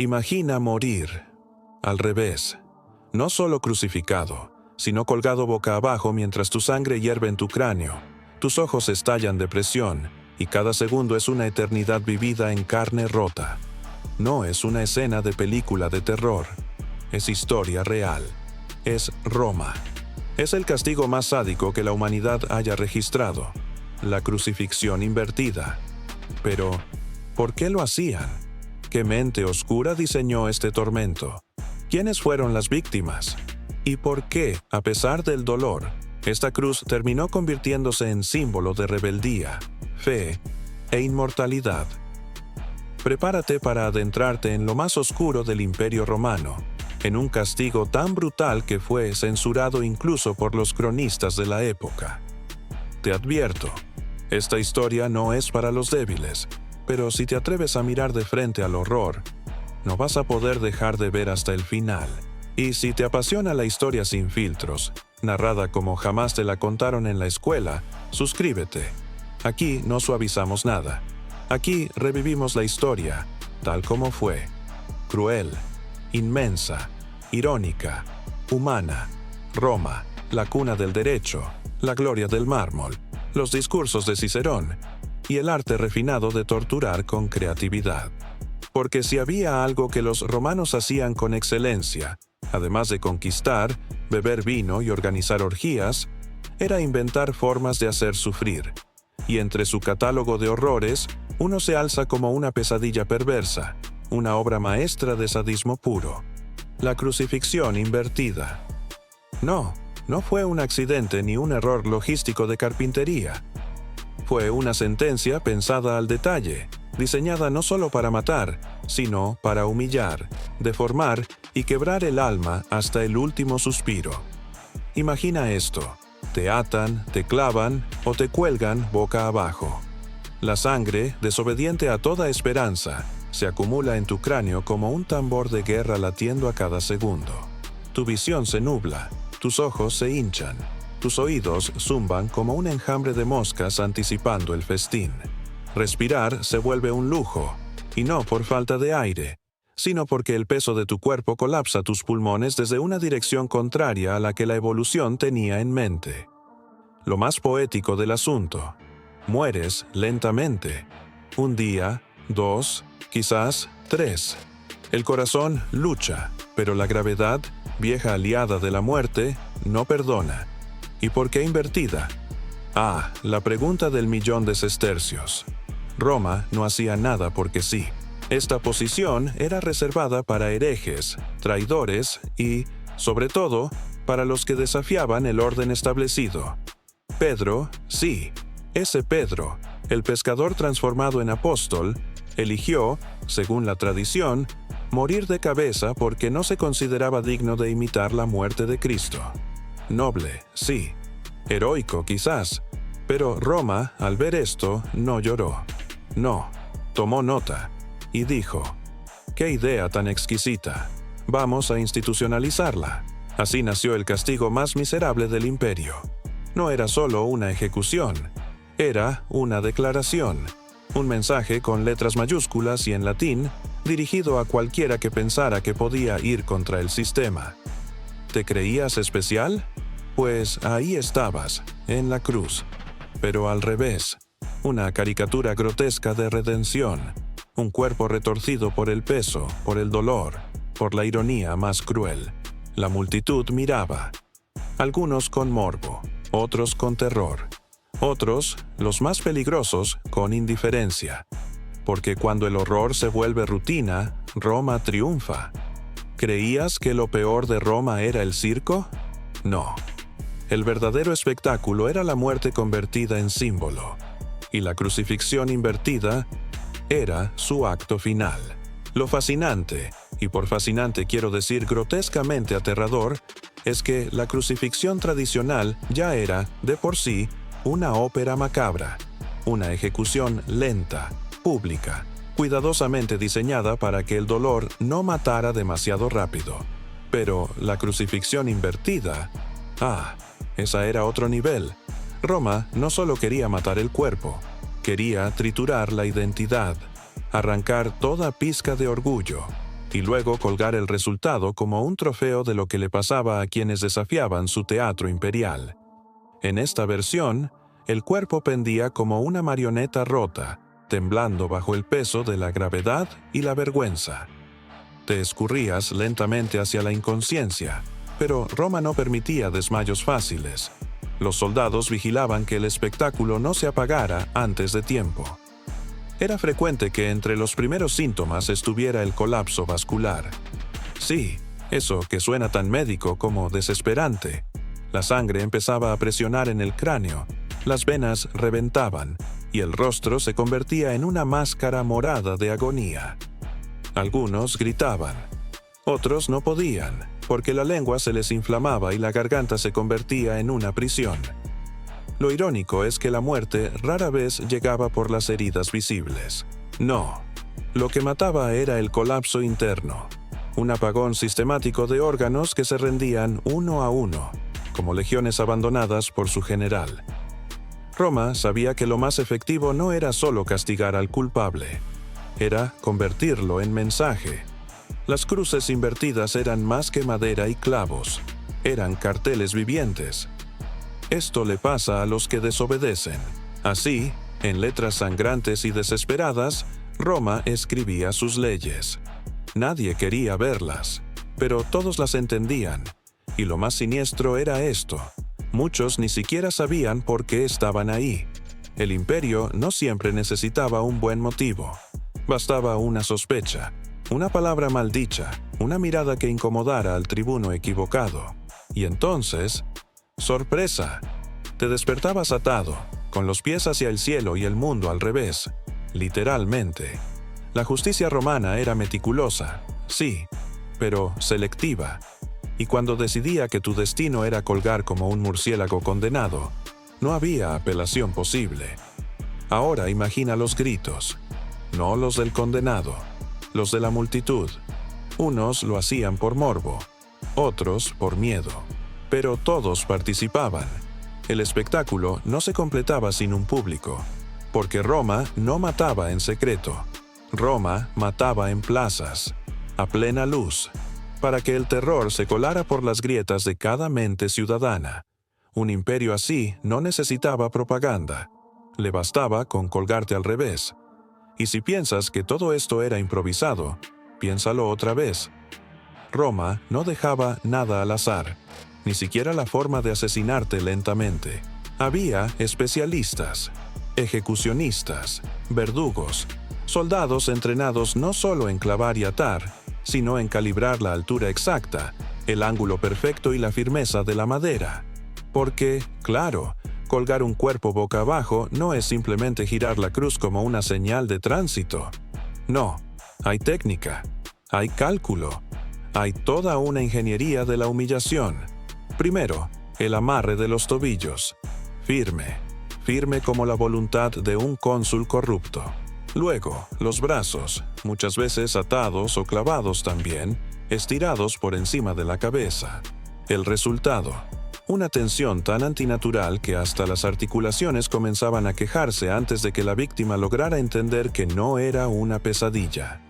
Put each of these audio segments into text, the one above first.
Imagina morir al revés, no solo crucificado, sino colgado boca abajo mientras tu sangre hierve en tu cráneo, tus ojos estallan de presión y cada segundo es una eternidad vivida en carne rota. No es una escena de película de terror, es historia real, es Roma. Es el castigo más sádico que la humanidad haya registrado, la crucifixión invertida. Pero, ¿por qué lo hacían? ¿Qué mente oscura diseñó este tormento? ¿Quiénes fueron las víctimas? ¿Y por qué, a pesar del dolor, esta cruz terminó convirtiéndose en símbolo de rebeldía, fe e inmortalidad? Prepárate para adentrarte en lo más oscuro del Imperio Romano, en un castigo tan brutal que fue censurado incluso por los cronistas de la época. Te advierto, esta historia no es para los débiles, pero si te atreves a mirar de frente al horror, no vas a poder dejar de ver hasta el final. Y si te apasiona la historia sin filtros, narrada como jamás te la contaron en la escuela, suscríbete. Aquí no suavizamos nada. Aquí revivimos la historia, tal como fue. Cruel, inmensa, irónica, humana. Roma, la cuna del derecho, la gloria del mármol, los discursos de Cicerón y el arte refinado de torturar con creatividad. Porque si había algo que los romanos hacían con excelencia, además de conquistar, beber vino y organizar orgías, era inventar formas de hacer sufrir. Y entre su catálogo de horrores, uno se alza como una pesadilla perversa, una obra maestra de sadismo puro: la crucifixión invertida. No fue un accidente ni un error logístico de carpintería. Fue una sentencia pensada al detalle, diseñada no solo para matar, sino para humillar, deformar y quebrar el alma hasta el último suspiro. Imagina esto: te atan, te clavan o te cuelgan boca abajo. La sangre, desobediente a toda esperanza, se acumula en tu cráneo como un tambor de guerra latiendo a cada segundo. Tu visión se nubla, tus ojos se hinchan, tus oídos zumban como un enjambre de moscas anticipando el festín. Respirar se vuelve un lujo, y no por falta de aire, sino porque el peso de tu cuerpo colapsa tus pulmones desde una dirección contraria a la que la evolución tenía en mente. Lo más poético del asunto: mueres lentamente. Un día, 2, quizás 3. El corazón lucha, pero la gravedad, vieja aliada de la muerte, no perdona. ¿Y por qué invertida? La pregunta del millón de sestercios. Roma no hacía nada porque sí. Esta posición era reservada para herejes, traidores y, sobre todo, para los que desafiaban el orden establecido. Pedro, sí, ese Pedro, el pescador transformado en apóstol, eligió, según la tradición, morir de cabeza porque no se consideraba digno de imitar la muerte de Cristo. Noble, sí. Heroico, quizás. Pero Roma, al ver esto, no lloró. No, tomó nota y dijo: «¡Qué idea tan exquisita! Vamos a institucionalizarla». Así nació el castigo más miserable del imperio. No era solo una ejecución, era una declaración, un mensaje con letras mayúsculas y en latín, dirigido a cualquiera que pensara que podía ir contra el sistema. ¿Te creías especial? Pues ahí estabas, en la cruz, pero al revés, una caricatura grotesca de redención, un cuerpo retorcido por el peso, por el dolor, por la ironía más cruel. La multitud miraba, algunos con morbo, otros con terror, otros, los más peligrosos, con indiferencia, porque cuando el horror se vuelve rutina, Roma triunfa. ¿Creías que lo peor de Roma era el circo? No. El verdadero espectáculo era la muerte convertida en símbolo, y la crucifixión invertida era su acto final. Lo fascinante, y por fascinante quiero decir grotescamente aterrador, es que la crucifixión tradicional ya era, de por sí, una ópera macabra, una ejecución lenta, pública, cuidadosamente diseñada para que el dolor no matara demasiado rápido. Pero la crucifixión invertida, esa era otro nivel. Roma no solo quería matar el cuerpo, quería triturar la identidad, arrancar toda pizca de orgullo, y luego colgar el resultado como un trofeo de lo que le pasaba a quienes desafiaban su teatro imperial. En esta versión, el cuerpo pendía como una marioneta rota, temblando bajo el peso de la gravedad y la vergüenza. Te escurrías lentamente hacia la inconsciencia, pero Roma no permitía desmayos fáciles. Los soldados vigilaban que el espectáculo no se apagara antes de tiempo. Era frecuente que entre los primeros síntomas estuviera el colapso vascular. Sí, eso que suena tan médico como desesperante. La sangre empezaba a presionar en el cráneo, las venas reventaban y el rostro se convertía en una máscara morada de agonía. Algunos gritaban, otros no podían, porque la lengua se les inflamaba y la garganta se convertía en una prisión. Lo irónico es que la muerte rara vez llegaba por las heridas visibles. No, lo que mataba era el colapso interno, un apagón sistemático de órganos que se rendían uno a uno, como legiones abandonadas por su general. Roma sabía que lo más efectivo no era solo castigar al culpable, era convertirlo en mensaje. Las cruces invertidas eran más que madera y clavos, eran carteles vivientes. Esto le pasa a los que desobedecen. Así, en letras sangrantes y desesperadas, Roma escribía sus leyes. Nadie quería verlas, pero todos las entendían. Y lo más siniestro era esto: muchos ni siquiera sabían por qué estaban ahí. El imperio no siempre necesitaba un buen motivo. Bastaba una sospecha, una palabra maldicha, una mirada que incomodara al tribuno equivocado. Y entonces, ¡sorpresa! Te despertabas atado, con los pies hacia el cielo y el mundo al revés, literalmente. La justicia romana era meticulosa, sí, pero selectiva. Y cuando decidía que tu destino era colgar como un murciélago condenado, no había apelación posible. Ahora imagina los gritos, no los del condenado, los de la multitud. Unos lo hacían por morbo, otros por miedo, pero todos participaban. El espectáculo no se completaba sin un público, porque Roma no mataba en secreto. Roma mataba en plazas, a plena luz, para que el terror se colara por las grietas de cada mente ciudadana. Un imperio así no necesitaba propaganda, le bastaba con colgarte al revés. Y si piensas que todo esto era improvisado, piénsalo otra vez. Roma no dejaba nada al azar, ni siquiera la forma de asesinarte lentamente. Había especialistas, ejecucionistas, verdugos, soldados entrenados no solo en clavar y atar, sino en calibrar la altura exacta, el ángulo perfecto y la firmeza de la madera. Porque, claro, colgar un cuerpo boca abajo no es simplemente girar la cruz como una señal de tránsito. No, hay técnica, hay cálculo, hay toda una ingeniería de la humillación. Primero, el amarre de los tobillos, firme como la voluntad de un cónsul corrupto. Luego, los brazos, muchas veces atados o clavados también, estirados por encima de la cabeza. El resultado: una tensión tan antinatural que hasta las articulaciones comenzaban a quejarse antes de que la víctima lograra entender que no era una pesadilla.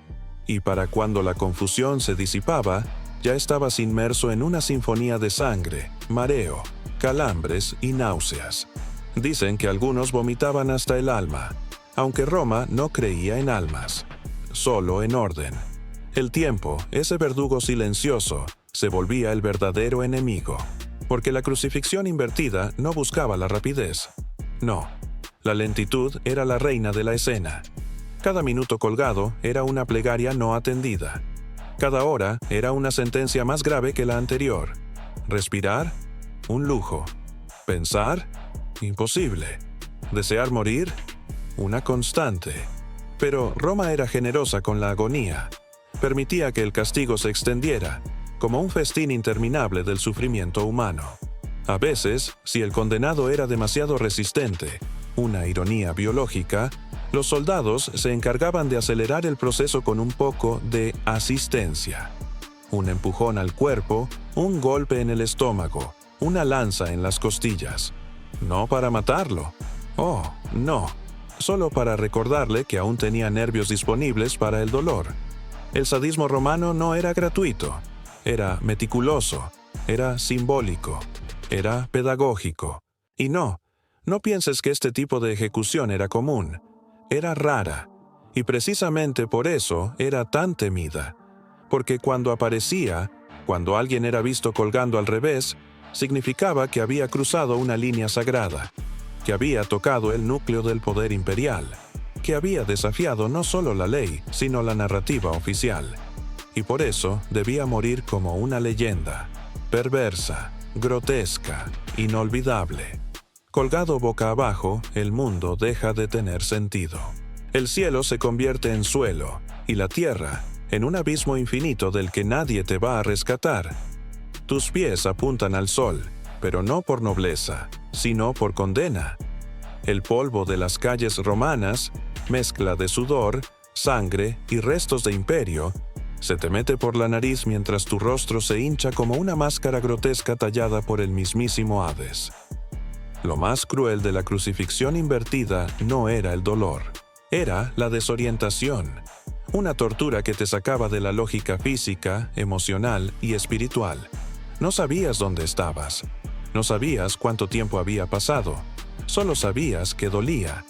Y para cuando la confusión se disipaba, ya estabas inmerso en una sinfonía de sangre, mareo, calambres y náuseas. Dicen que algunos vomitaban hasta el alma, aunque Roma no creía en almas, solo en orden. El tiempo, ese verdugo silencioso, se volvía el verdadero enemigo, porque la crucifixión invertida no buscaba la rapidez. No, la lentitud era la reina de la escena. Cada minuto colgado era una plegaria no atendida. Cada hora era una sentencia más grave que la anterior. Respirar, un lujo. Pensar, imposible. Desear morir, una constante. Pero Roma era generosa con la agonía. Permitía que el castigo se extendiera, como un festín interminable del sufrimiento humano. A veces, si el condenado era demasiado resistente, una ironía biológica, los soldados se encargaban de acelerar el proceso con un poco de asistencia. Un empujón al cuerpo, un golpe en el estómago, una lanza en las costillas. No para matarlo. Oh, no. Solo para recordarle que aún tenía nervios disponibles para el dolor. El sadismo romano no era gratuito, era meticuloso, era simbólico, era pedagógico. Y no pienses que este tipo de ejecución era común, era rara, y precisamente por eso era tan temida, porque cuando aparecía, cuando alguien era visto colgando al revés, significaba que había cruzado una línea sagrada, que había tocado el núcleo del poder imperial, que había desafiado no solo la ley, sino la narrativa oficial. Y por eso debía morir como una leyenda, perversa, grotesca, inolvidable. Colgado boca abajo, el mundo deja de tener sentido. El cielo se convierte en suelo, y la tierra en un abismo infinito del que nadie te va a rescatar. Tus pies apuntan al sol, pero no por nobleza, sino por condena. El polvo de las calles romanas, mezcla de sudor, sangre y restos de imperio, se te mete por la nariz mientras tu rostro se hincha como una máscara grotesca tallada por el mismísimo Hades. Lo más cruel de la crucifixión invertida no era el dolor, era la desorientación, una tortura que te sacaba de la lógica física, emocional y espiritual. No sabías dónde estabas, no sabías cuánto tiempo había pasado, solo sabías que dolía,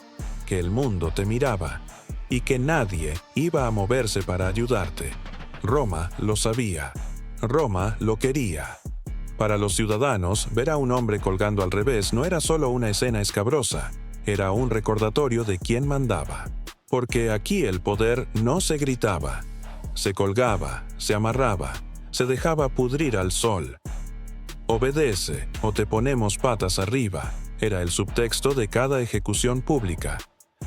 que el mundo te miraba y que nadie iba a moverse para ayudarte. Roma lo sabía, Roma lo quería. Para los ciudadanos, ver a un hombre colgando al revés no era solo una escena escabrosa, era un recordatorio de quién mandaba. Porque aquí el poder no se gritaba, se colgaba, se amarraba, se dejaba pudrir al sol. Obedece o te ponemos patas arriba, era el subtexto de cada ejecución pública.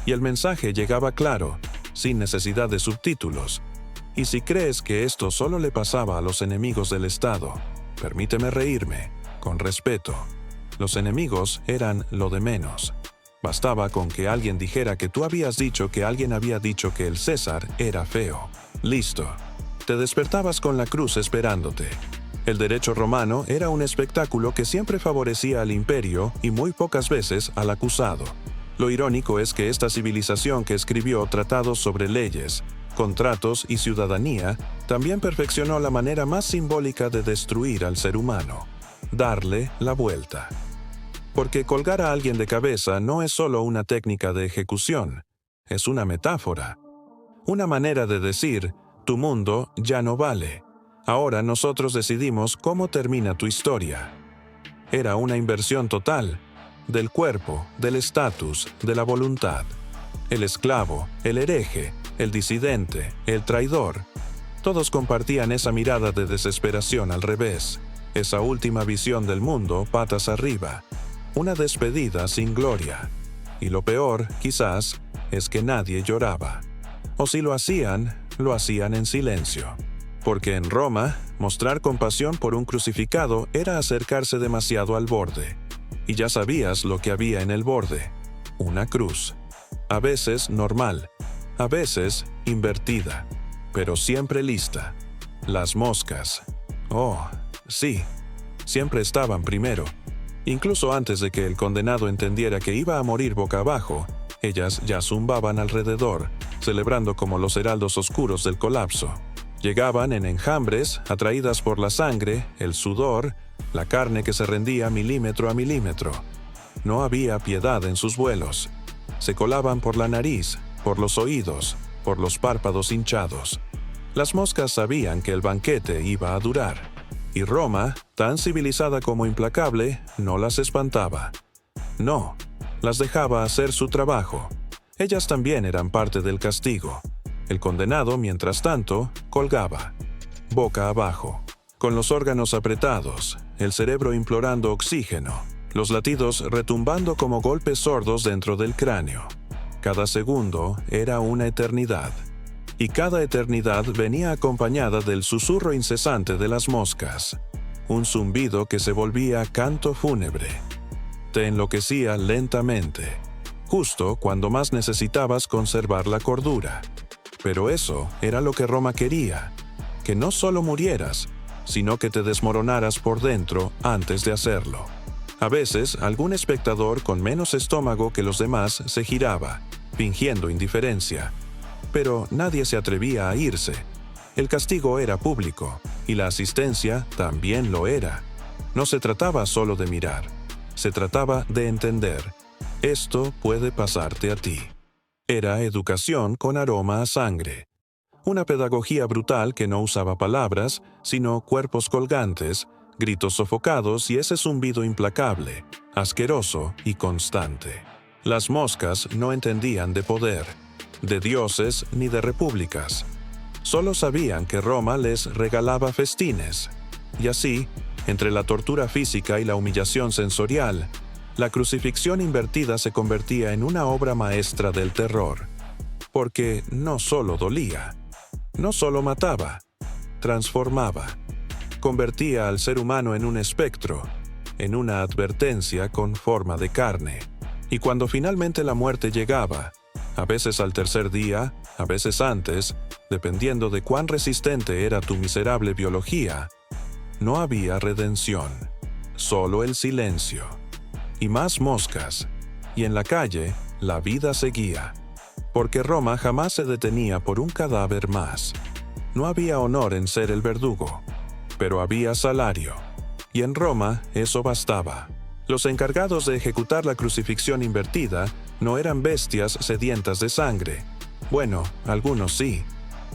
Y el mensaje llegaba claro, sin necesidad de subtítulos. Y si crees que esto solo le pasaba a los enemigos del Estado, permíteme reírme, con respeto. Los enemigos eran lo de menos. Bastaba con que alguien dijera que tú habías dicho que alguien había dicho que el César era feo. Listo. Te despertabas con la cruz esperándote. El derecho romano era un espectáculo que siempre favorecía al imperio y muy pocas veces al acusado. Lo irónico es que esta civilización que escribió tratados sobre leyes, contratos y ciudadanía, también perfeccionó la manera más simbólica de destruir al ser humano, darle la vuelta. Porque colgar a alguien de cabeza no es solo una técnica de ejecución, es una metáfora. Una manera de decir, tu mundo ya no vale. Ahora nosotros decidimos cómo termina tu historia. Era una inversión total, del cuerpo, del estatus, de la voluntad. El esclavo, el hereje, el disidente, el traidor. Todos compartían esa mirada de desesperación al revés, esa última visión del mundo patas arriba. Una despedida sin gloria. Y lo peor, quizás, es que nadie lloraba. O si lo hacían en silencio. Porque en Roma, mostrar compasión por un crucificado era acercarse demasiado al borde. Y ya sabías lo que había en el borde. Una cruz. A veces normal, a veces invertida, pero siempre lista. Las moscas. Oh, sí, siempre estaban primero. Incluso antes de que el condenado entendiera que iba a morir boca abajo, ellas ya zumbaban alrededor, celebrando como los heraldos oscuros del colapso. Llegaban en enjambres, atraídas por la sangre, el sudor, la carne que se rendía milímetro a milímetro. No había piedad en sus vuelos. Se colaban por la nariz, por los oídos, por los párpados hinchados. Las moscas sabían que el banquete iba a durar. Y Roma, tan civilizada como implacable, no las espantaba. No, las dejaba hacer su trabajo. Ellas también eran parte del castigo. El condenado, mientras tanto, colgaba, boca abajo, con los órganos apretados, el cerebro implorando oxígeno, los latidos retumbando como golpes sordos dentro del cráneo. Cada segundo era una eternidad. Y cada eternidad venía acompañada del susurro incesante de las moscas, un zumbido que se volvía canto fúnebre. Te enloquecía lentamente, justo cuando más necesitabas conservar la cordura. Pero eso era lo que Roma quería, que no solo murieras, sino que te desmoronaras por dentro antes de hacerlo. A veces, algún espectador con menos estómago que los demás se giraba, fingiendo indiferencia. Pero nadie se atrevía a irse. El castigo era público, y la asistencia también lo era. No se trataba solo de mirar, se trataba de entender. Esto puede pasarte a ti. Era educación con aroma a sangre. Una pedagogía brutal que no usaba palabras, sino cuerpos colgantes, gritos sofocados y ese zumbido implacable, asqueroso y constante. Las moscas no entendían de poder, de dioses ni de repúblicas. Solo sabían que Roma les regalaba festines. Y así, entre la tortura física y la humillación sensorial, la crucifixión invertida se convertía en una obra maestra del terror. Porque no solo dolía, no solo mataba, transformaba. Convertía al ser humano en un espectro, en una advertencia con forma de carne. Y cuando finalmente la muerte llegaba, a veces al tercer día, a veces antes, dependiendo de cuán resistente era tu miserable biología, no había redención, solo el silencio. Y más moscas, y en la calle la vida seguía, porque Roma jamás se detenía por un cadáver más. No había honor en ser el verdugo, pero había salario, y en Roma eso bastaba. Los encargados de ejecutar la crucifixión invertida no eran bestias sedientas de sangre. Bueno, algunos sí,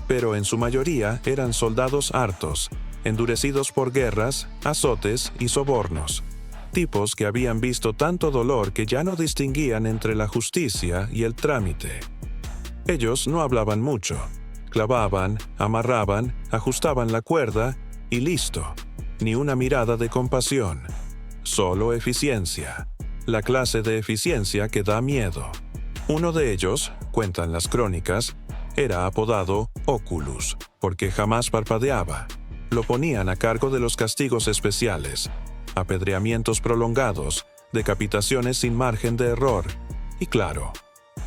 pero en su mayoría eran soldados hartos, endurecidos por guerras, azotes y sobornos. Tipos que habían visto tanto dolor que ya no distinguían entre la justicia y el trámite. Ellos no hablaban mucho. Clavaban, amarraban, ajustaban la cuerda y listo. Ni una mirada de compasión. Solo eficiencia. La clase de eficiencia que da miedo. Uno de ellos, cuentan las crónicas, era apodado Oculus, porque jamás parpadeaba. Lo ponían a cargo de los castigos especiales, apedreamientos prolongados, decapitaciones sin margen de error y, claro,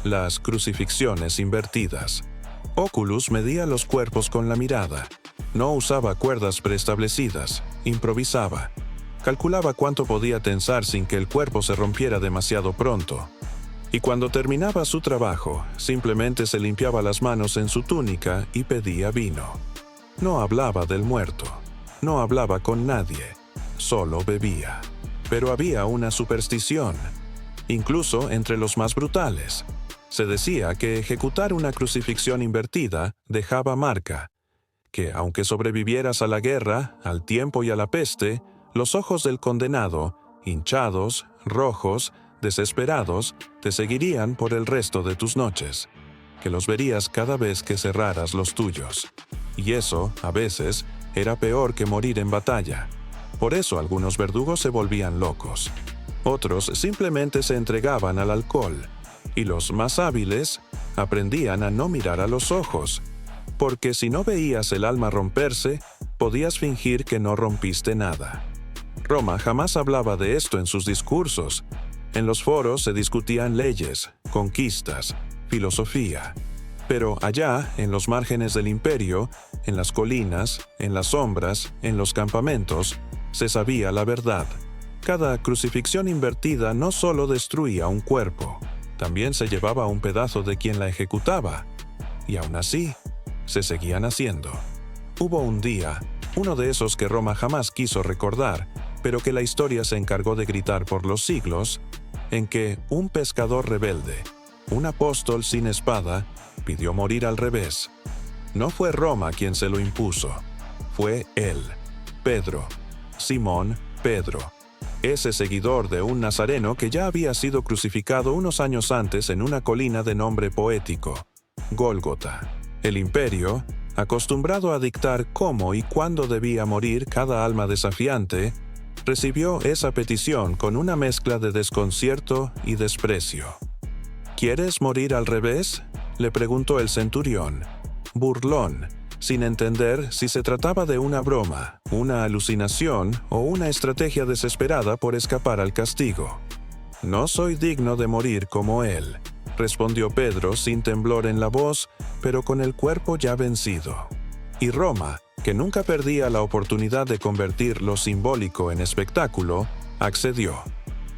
las crucifixiones invertidas. Oculus medía los cuerpos con la mirada. No usaba cuerdas preestablecidas, improvisaba. Calculaba cuánto podía tensar sin que el cuerpo se rompiera demasiado pronto. Y cuando terminaba su trabajo, simplemente se limpiaba las manos en su túnica y pedía vino. No hablaba del muerto, no hablaba con nadie, solo bebía. Pero había una superstición, incluso entre los más brutales. Se decía que ejecutar una crucifixión invertida dejaba marca, que aunque sobrevivieras a la guerra, al tiempo y a la peste, los ojos del condenado, hinchados, rojos, desesperados, te seguirían por el resto de tus noches, que los verías cada vez que cerraras los tuyos. Y eso, a veces, era peor que morir en batalla. Por eso algunos verdugos se volvían locos. Otros simplemente se entregaban al alcohol. Y los más hábiles aprendían a no mirar a los ojos, porque si no veías el alma romperse, podías fingir que no rompiste nada. Roma jamás hablaba de esto en sus discursos. En los foros se discutían leyes, conquistas, filosofía. Pero allá, en los márgenes del imperio, en las colinas, en las sombras, en los campamentos, se sabía la verdad. Cada crucifixión invertida no solo destruía un cuerpo, también se llevaba un pedazo de quien la ejecutaba. Y aún así, se seguían haciendo. Hubo un día, uno de esos que Roma jamás quiso recordar, pero que la historia se encargó de gritar por los siglos, en que un pescador rebelde, un apóstol sin espada, pidió morir al revés. No fue Roma quien se lo impuso, fue él, Pedro, Simón Pedro, ese seguidor de un nazareno que ya había sido crucificado unos años antes en una colina de nombre poético, Gólgota. El imperio, acostumbrado a dictar cómo y cuándo debía morir cada alma desafiante, recibió esa petición con una mezcla de desconcierto y desprecio. ¿Quieres morir al revés?, le preguntó el centurión, burlón, sin entender si se trataba de una broma, una alucinación o una estrategia desesperada por escapar al castigo. «No soy digno de morir como él», respondió Pedro sin temblor en la voz, pero con el cuerpo ya vencido. Y Roma, que nunca perdía la oportunidad de convertir lo simbólico en espectáculo, accedió.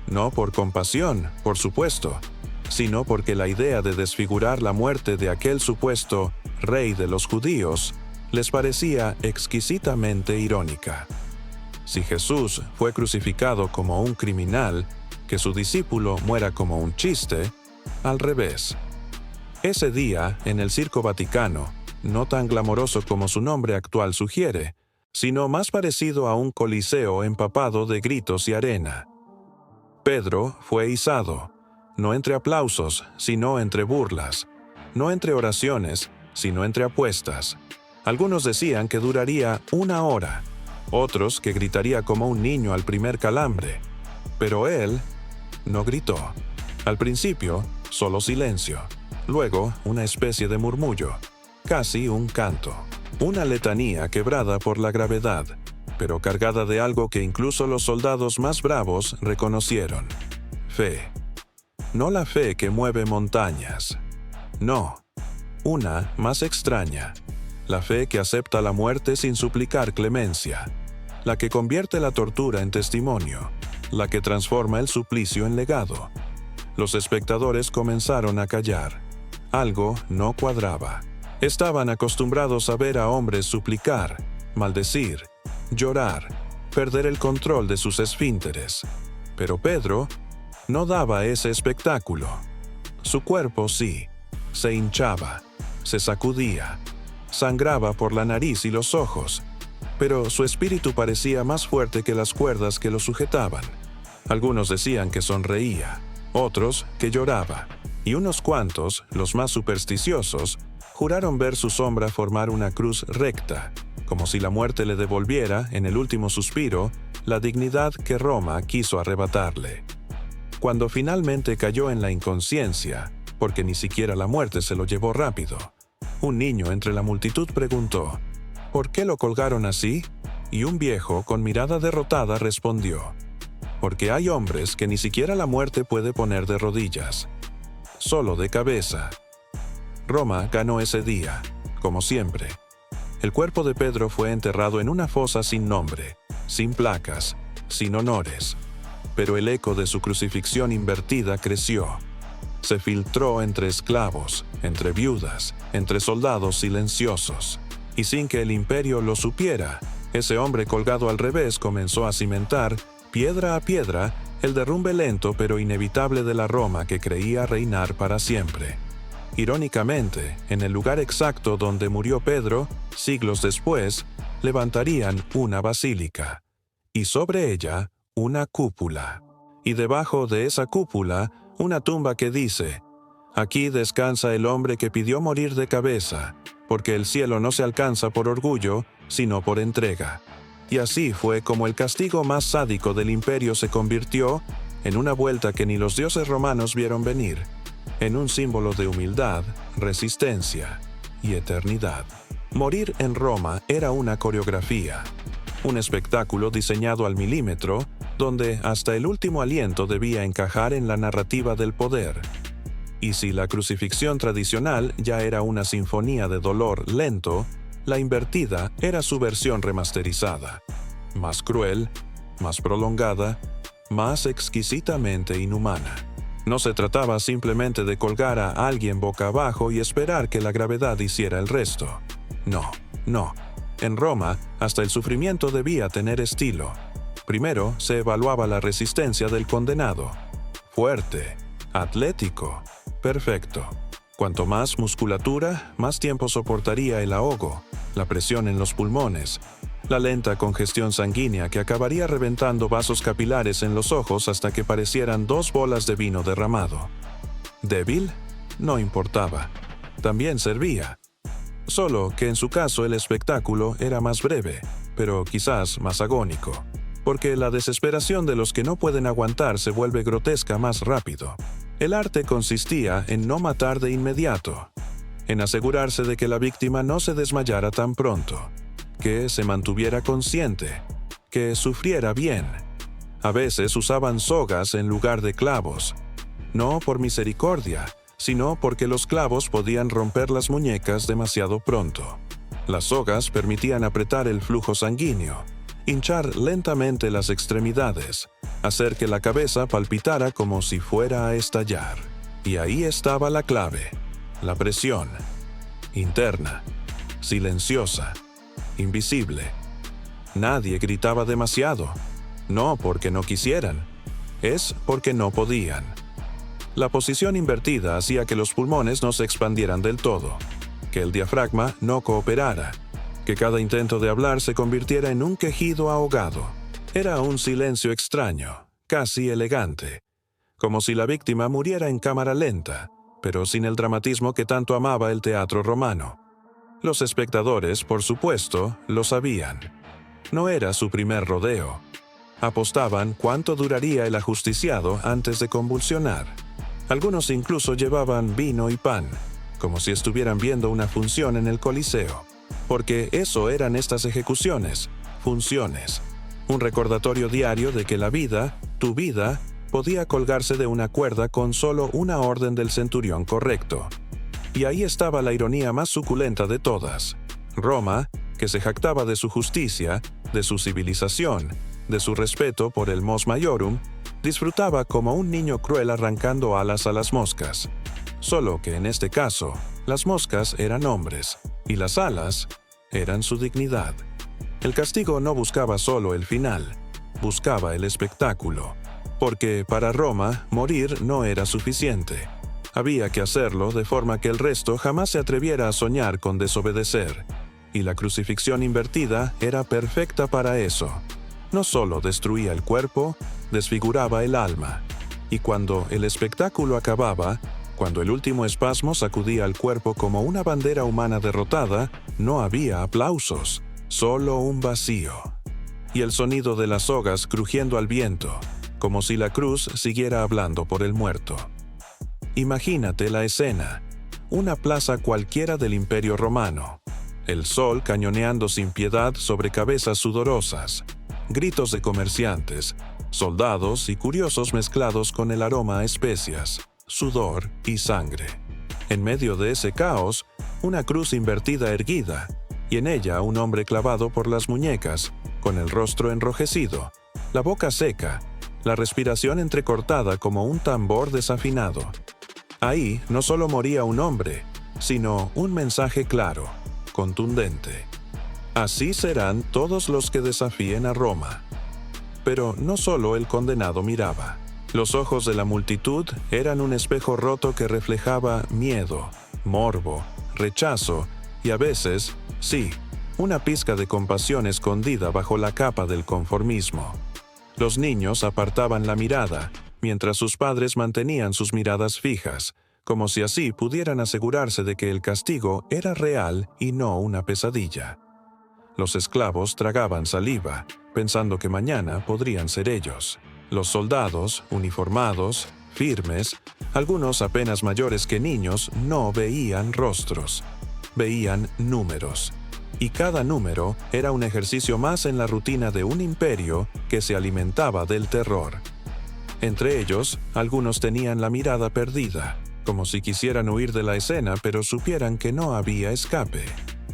No por compasión, por supuesto, sino porque la idea de desfigurar la muerte de aquel supuesto rey de los judíos les parecía exquisitamente irónica. Si Jesús fue crucificado como un criminal, que su discípulo muera como un chiste, al revés. Ese día, en el Circo Vaticano, no tan glamoroso como su nombre actual sugiere, sino más parecido a un coliseo empapado de gritos y arena. Pedro fue izado, no entre aplausos, sino entre burlas, no entre oraciones, sino entre apuestas. Algunos decían que duraría 1 hora, otros que gritaría como un niño al primer calambre, pero él no gritó. Al principio, solo silencio, luego una especie de murmullo, casi un canto, una letanía quebrada por la gravedad, pero cargada de algo que incluso los soldados más bravos reconocieron: fe. No la fe que mueve montañas. No, una más extraña, la fe que acepta la muerte sin suplicar clemencia, la que convierte la tortura en testimonio, la que transforma el suplicio en legado. Los espectadores comenzaron a callar. Algo no cuadraba. Estaban acostumbrados a ver a hombres suplicar, maldecir, llorar, perder el control de sus esfínteres. Pero Pedro no daba ese espectáculo. Su cuerpo sí, se hinchaba, se sacudía, sangraba por la nariz y los ojos, pero su espíritu parecía más fuerte que las cuerdas que lo sujetaban. Algunos decían que sonreía, otros que lloraba, y unos cuantos, los más supersticiosos, juraron ver su sombra formar una cruz recta, como si la muerte le devolviera, en el último suspiro, la dignidad que Roma quiso arrebatarle. Cuando finalmente cayó en la inconsciencia, porque ni siquiera la muerte se lo llevó rápido, un niño entre la multitud preguntó: ¿por qué lo colgaron así? Y un viejo, con mirada derrotada, respondió: porque hay hombres que ni siquiera la muerte puede poner de rodillas, solo de cabeza. Roma ganó ese día, como siempre. El cuerpo de Pedro fue enterrado en una fosa sin nombre, sin placas, sin honores. Pero el eco de su crucifixión invertida creció. Se filtró entre esclavos, entre viudas, entre soldados silenciosos. Y sin que el imperio lo supiera, ese hombre colgado al revés comenzó a cimentar, piedra a piedra, el derrumbe lento pero inevitable de la Roma que creía reinar para siempre. Irónicamente, en el lugar exacto donde murió Pedro, siglos después, levantarían una basílica, y sobre ella una cúpula, y debajo de esa cúpula una tumba que dice: aquí descansa el hombre que pidió morir de cabeza, porque el cielo no se alcanza por orgullo, sino por entrega. Y así fue como el castigo más sádico del imperio se convirtió en una vuelta que ni los dioses romanos vieron venir, en un símbolo de humildad, resistencia y eternidad. Morir en Roma era una coreografía, un espectáculo diseñado al milímetro, donde hasta el último aliento debía encajar en la narrativa del poder. Y si la crucifixión tradicional ya era una sinfonía de dolor lento, la invertida era su versión remasterizada, más cruel, más prolongada, más exquisitamente inhumana. No se trataba simplemente de colgar a alguien boca abajo y esperar que la gravedad hiciera el resto. No. En Roma, hasta el sufrimiento debía tener estilo. Primero se evaluaba la resistencia del condenado. Fuerte, atlético, perfecto. Cuanto más musculatura, más tiempo soportaría el ahogo, la presión en los pulmones, la lenta congestión sanguínea que acabaría reventando vasos capilares en los ojos hasta que parecieran 2 bolas de vino derramado. ¿Débil? No importaba. También servía. Solo que en su caso el espectáculo era más breve, pero quizás más agónico, porque la desesperación de los que no pueden aguantar se vuelve grotesca más rápido. El arte consistía en no matar de inmediato, en asegurarse de que la víctima no se desmayara tan pronto, que se mantuviera consciente, que sufriera bien. A veces usaban sogas en lugar de clavos, no por misericordia, sino porque los clavos podían romper las muñecas demasiado pronto. Las sogas permitían apretar el flujo sanguíneo, hinchar lentamente las extremidades, hacer que la cabeza palpitara como si fuera a estallar. Y ahí estaba la clave, la presión interna, silenciosa, invisible. Nadie gritaba demasiado, no porque no quisieran, es porque no podían. La posición invertida hacía que los pulmones no se expandieran del todo, que el diafragma no cooperara, que cada intento de hablar se convirtiera en un quejido ahogado. Era un silencio extraño, casi elegante, como si la víctima muriera en cámara lenta, pero sin el dramatismo que tanto amaba el teatro romano. Los espectadores, por supuesto, lo sabían. No era su primer rodeo. Apostaban cuánto duraría el ajusticiado antes de convulsionar. Algunos incluso llevaban vino y pan, como si estuvieran viendo una función en el Coliseo, porque eso eran estas ejecuciones, funciones. Un recordatorio diario de que la vida, tu vida, podía colgarse de una cuerda con solo una orden del centurión correcto. Y ahí estaba la ironía más suculenta de todas. Roma, que se jactaba de su justicia, de su civilización, de su respeto por el mos maiorum, disfrutaba como un niño cruel arrancando alas a las moscas. Solo que en este caso, las moscas eran hombres, y las alas eran su dignidad. El castigo no buscaba solo el final, buscaba el espectáculo, porque para Roma morir no era suficiente. Había que hacerlo de forma que el resto jamás se atreviera a soñar con desobedecer, y la crucifixión invertida era perfecta para eso. No solo destruía el cuerpo, desfiguraba el alma, y cuando el espectáculo acababa, cuando el último espasmo sacudía al cuerpo como una bandera humana derrotada, no había aplausos, solo un vacío. Y el sonido de las sogas crujiendo al viento, como si la cruz siguiera hablando por el muerto. Imagínate la escena, una plaza cualquiera del Imperio Romano, el sol cañoneando sin piedad sobre cabezas sudorosas, gritos de comerciantes, soldados y curiosos mezclados con el aroma a especias, sudor y sangre. En medio de ese caos, una cruz invertida erguida, y en ella un hombre clavado por las muñecas, con el rostro enrojecido, la boca seca, la respiración entrecortada como un tambor desafinado. Ahí no solo moría un hombre, sino un mensaje claro, contundente. Así serán todos los que desafíen a Roma. Pero no solo el condenado miraba. Los ojos de la multitud eran un espejo roto que reflejaba miedo, morbo, rechazo y a veces, sí, una pizca de compasión escondida bajo la capa del conformismo. Los niños apartaban la mirada, mientras sus padres mantenían sus miradas fijas, como si así pudieran asegurarse de que el castigo era real y no una pesadilla. Los esclavos tragaban saliva, pensando que mañana podrían ser ellos. Los soldados, uniformados, firmes, algunos apenas mayores que niños, no veían rostros, veían números. Y cada número era un ejercicio más en la rutina de un imperio que se alimentaba del terror. Entre ellos, algunos tenían la mirada perdida, como si quisieran huir de la escena pero supieran que no había escape.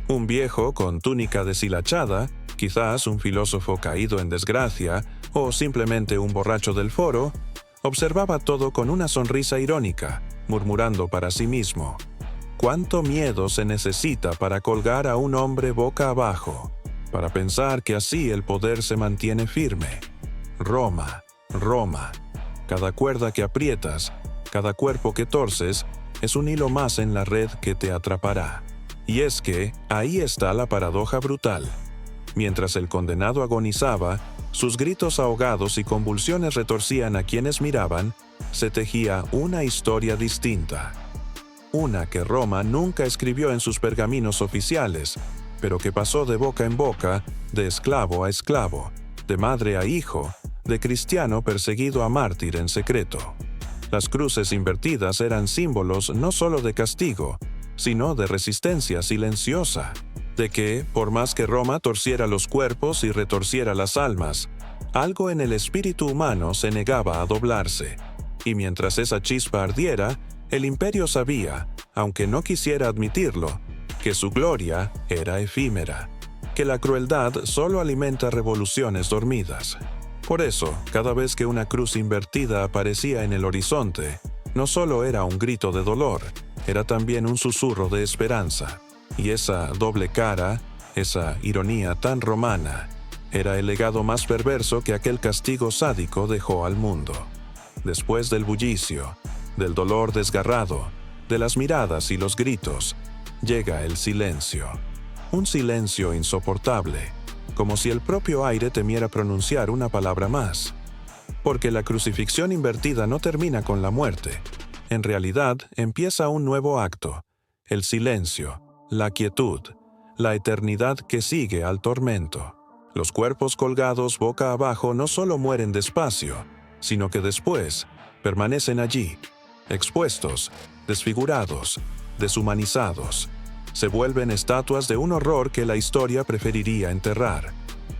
Un viejo con túnica deshilachada, quizás un filósofo caído en desgracia o simplemente un borracho del foro, observaba todo con una sonrisa irónica, murmurando para sí mismo: ¿cuánto miedo se necesita para colgar a un hombre boca abajo, para pensar que así el poder se mantiene firme? Roma, Roma. Cada cuerda que aprietas, cada cuerpo que torces, es un hilo más en la red que te atrapará. Y es que ahí está la paradoja brutal. Mientras el condenado agonizaba, sus gritos ahogados y convulsiones retorcían a quienes miraban, se tejía una historia distinta. Una que Roma nunca escribió en sus pergaminos oficiales, pero que pasó de boca en boca, de esclavo a esclavo, de madre a hijo, de cristiano perseguido a mártir en secreto. Las cruces invertidas eran símbolos no solo de castigo, sino de resistencia silenciosa, de que, por más que Roma torciera los cuerpos y retorciera las almas, algo en el espíritu humano se negaba a doblarse, y mientras esa chispa ardiera, el imperio sabía, aunque no quisiera admitirlo, que su gloria era efímera, que la crueldad solo alimenta revoluciones dormidas. Por eso, cada vez que una cruz invertida aparecía en el horizonte, no solo era un grito de dolor, era también un susurro de esperanza. Y esa doble cara, esa ironía tan romana, era el legado más perverso que aquel castigo sádico dejó al mundo. Después del bullicio, del dolor desgarrado, de las miradas y los gritos, llega el silencio. Un silencio insoportable, como si el propio aire temiera pronunciar una palabra más. Porque la crucifixión invertida no termina con la muerte. En realidad, empieza un nuevo acto, el silencio, la quietud, la eternidad que sigue al tormento. Los cuerpos colgados boca abajo no solo mueren despacio, sino que después permanecen allí, expuestos, desfigurados, deshumanizados. Se vuelven estatuas de un horror que la historia preferiría enterrar.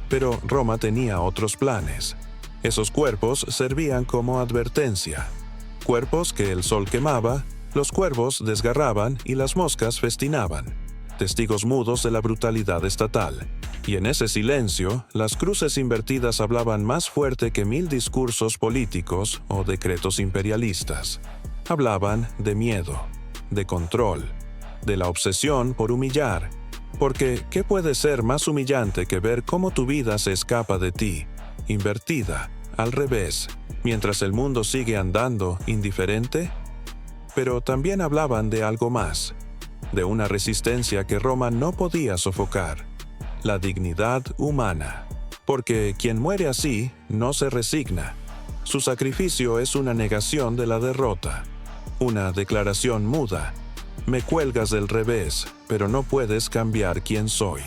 Pero Roma tenía otros planes. Esos cuerpos servían como advertencia. Cuerpos que el sol quemaba, los cuervos desgarraban y las moscas festinaban. Testigos mudos de la brutalidad estatal. Y en ese silencio, las cruces invertidas hablaban más fuerte que 1000 discursos políticos o decretos imperialistas. Hablaban de miedo, de control, de la obsesión por humillar. Porque, ¿qué puede ser más humillante que ver cómo tu vida se escapa de ti, invertida, al revés, mientras el mundo sigue andando indiferente? Pero también hablaban de algo más, de una resistencia que Roma no podía sofocar, la dignidad humana. Porque quien muere así no se resigna. Su sacrificio es una negación de la derrota, una declaración muda. Me cuelgas del revés, pero no puedes cambiar quién soy.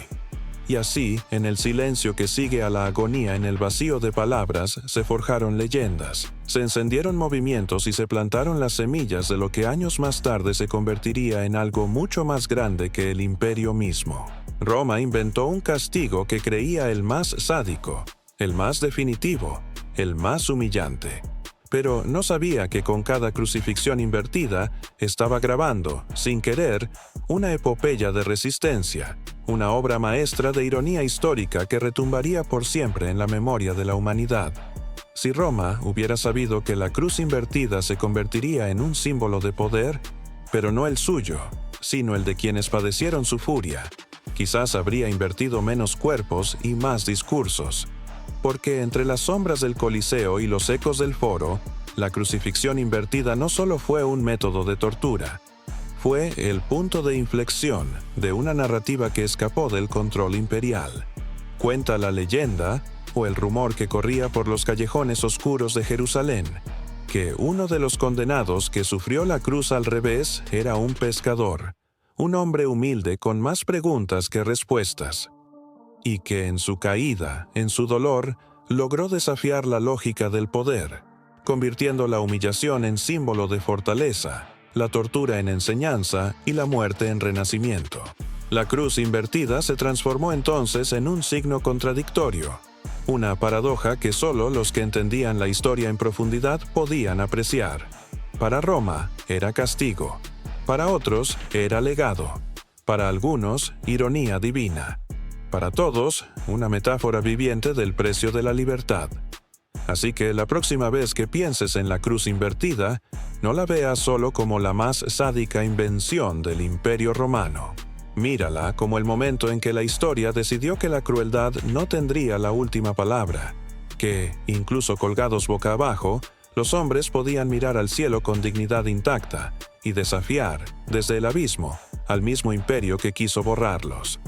Y así, en el silencio que sigue a la agonía, en el vacío de palabras, se forjaron leyendas, se encendieron movimientos y se plantaron las semillas de lo que años más tarde se convertiría en algo mucho más grande que el imperio mismo. Roma inventó un castigo que creía el más sádico, el más definitivo, el más humillante. Pero no sabía que con cada crucifixión invertida estaba grabando, sin querer, una epopeya de resistencia, una obra maestra de ironía histórica que retumbaría por siempre en la memoria de la humanidad. Si Roma hubiera sabido que la cruz invertida se convertiría en un símbolo de poder, pero no el suyo, sino el de quienes padecieron su furia, quizás habría invertido menos cuerpos y más discursos. Porque entre las sombras del Coliseo y los ecos del Foro, la crucifixión invertida no solo fue un método de tortura, fue el punto de inflexión de una narrativa que escapó del control imperial. Cuenta la leyenda, o el rumor que corría por los callejones oscuros de Jerusalén, que uno de los condenados que sufrió la cruz al revés era un pescador, un hombre humilde con más preguntas que respuestas, y que en su caída, en su dolor, logró desafiar la lógica del poder, convirtiendo la humillación en símbolo de fortaleza, la tortura en enseñanza y la muerte en renacimiento. La cruz invertida se transformó entonces en un signo contradictorio, una paradoja que solo los que entendían la historia en profundidad podían apreciar. Para Roma era castigo, para otros era legado, para algunos ironía divina, para todos una metáfora viviente del precio de la libertad. Así que la próxima vez que pienses en la cruz invertida, no la veas solo como la más sádica invención del Imperio Romano. Mírala como el momento en que la historia decidió que la crueldad no tendría la última palabra, que, incluso colgados boca abajo, los hombres podían mirar al cielo con dignidad intacta y desafiar, desde el abismo, al mismo imperio que quiso borrarlos.